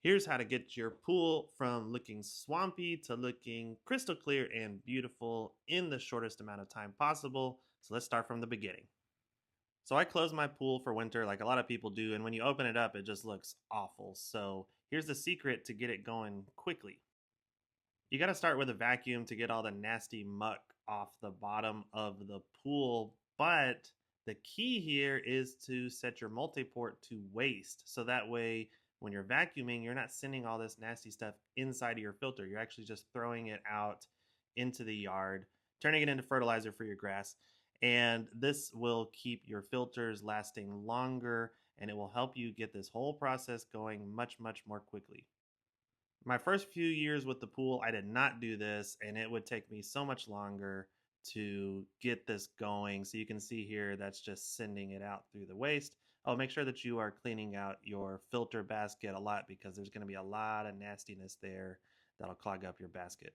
Here's how to get your pool from looking swampy to looking crystal clear and beautiful in the shortest amount of time possible. So let's start from the beginning. So I close my pool for winter like a lot of people do, and when you open it up, it just looks awful. So here's the secret to get it going quickly. You got to start with a vacuum to get all the nasty muck off the bottom of the pool, but the key here is to set your multi-port to waste. So that way, when you're vacuuming, you're not sending all this nasty stuff inside of your filter. You're actually just throwing it out into the yard, turning it into fertilizer for your grass. And this will keep your filters lasting longer, and it will help you get this whole process going much, much more quickly. My first few years with the pool, I did not do this, and it would take me so much longer to get this going. So you can see here, that's just sending it out through the waste. Oh, make sure that you are cleaning out your filter basket a lot because there's going to be a lot of nastiness there that'll clog up your basket.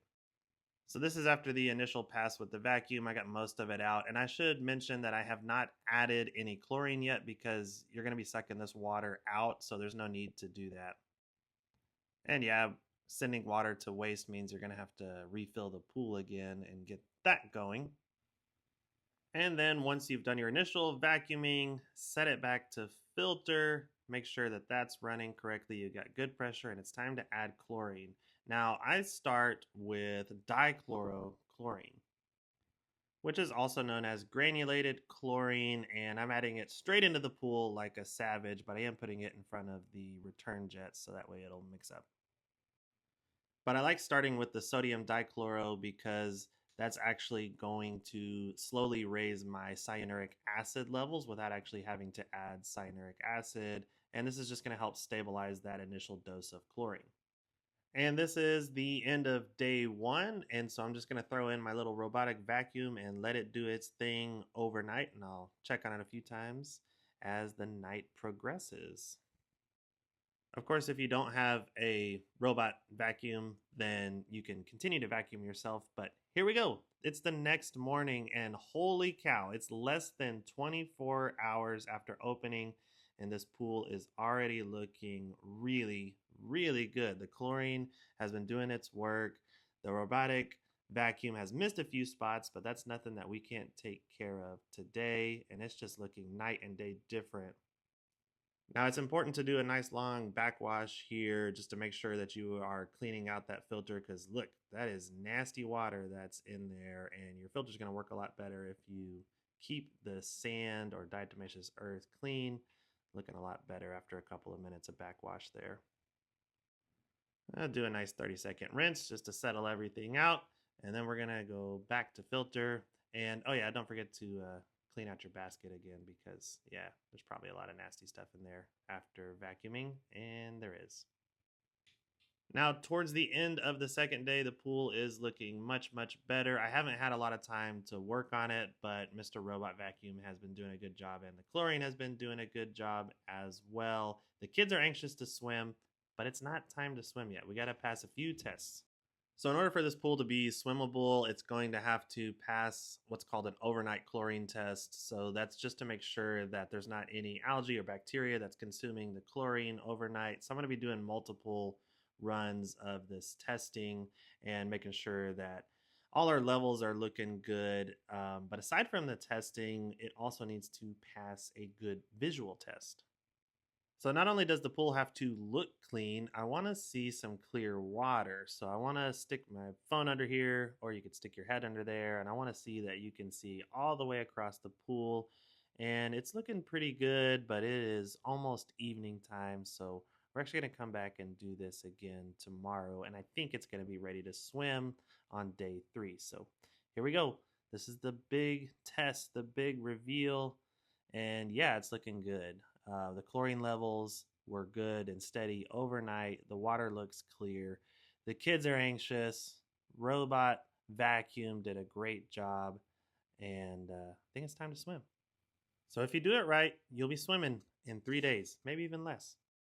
So this is after the initial pass with the vacuum. I got most of it out. And I should mention that I have not added any chlorine yet because you're going to be sucking this water out. So there's no need to do that. And yeah, sending water to waste means you're going to have to refill the pool again and get that going. And then once you've done your initial vacuuming, set it back to filter. Make sure that that's running correctly. You got good pressure, and it's time to add chlorine. Now, I start with dichlorochlorine, which is also known as granulated chlorine, and I'm adding it straight into the pool like a savage, but I am putting it in front of the return jets so that way it'll mix up. But I like starting with the sodium dichloro because that's actually going to slowly raise my cyanuric acid levels without actually having to add cyanuric acid. And this is just going to help stabilize that initial dose of chlorine. And this is the end of day one. And so I'm just going to throw in my little robotic vacuum and let it do its thing overnight. And I'll check on it a few times as the night progresses. Of course, if you don't have a robot vacuum, then you can continue to vacuum yourself. But here we go. It's the next morning, and holy cow, it's less than 24 hours after opening, and this pool is already looking really, really good. The chlorine has been doing its work. The robotic vacuum has missed a few spots, but that's nothing that we can't take care of today, and it's just looking night and day different. Now it's important to do a nice long backwash here just to make sure that you are cleaning out that filter because look, that is nasty water that's in there and your filter is going to work a lot better if you keep the sand or diatomaceous earth clean. Looking a lot better after a couple of minutes of backwash there. I'll do a nice 30-second rinse just to settle everything out. And then we're going to go back to filter. And oh yeah, don't forget to clean out your basket again because yeah, there's probably a lot of nasty stuff in there after vacuuming, and there is. Now, towards the end of the second day, the pool is looking much, much better. I haven't had a lot of time to work on it, but Mr. Robot Vacuum has been doing a good job, and the chlorine has been doing a good job as well. The kids are anxious to swim, but it's not time to swim yet. We got to pass a few tests. So in order for this pool to be swimmable, it's going to have to pass what's called an overnight chlorine test. So that's just to make sure that there's not any algae or bacteria that's consuming the chlorine overnight. So I'm going to be doing multiple runs of this testing and making sure that all our levels are looking good. But aside from the testing, it also needs to pass a good visual test. So not only does the pool have to look clean, I want to see some clear water. So I want to stick my phone under here, or you could stick your head under there, and I want to see that you can see all the way across the pool. And it's looking pretty good, but it is almost evening time, so we're actually going to come back and do this again tomorrow, and I think it's going to be ready to swim on day 3. So here we go. This is the big test, the big reveal, and yeah, it's looking good. The chlorine levels were good and steady overnight. The water looks clear. The kids are anxious. Robot vacuum did a great job. And I think it's time to swim. So if you do it right, you'll be swimming in 3 days, maybe even less.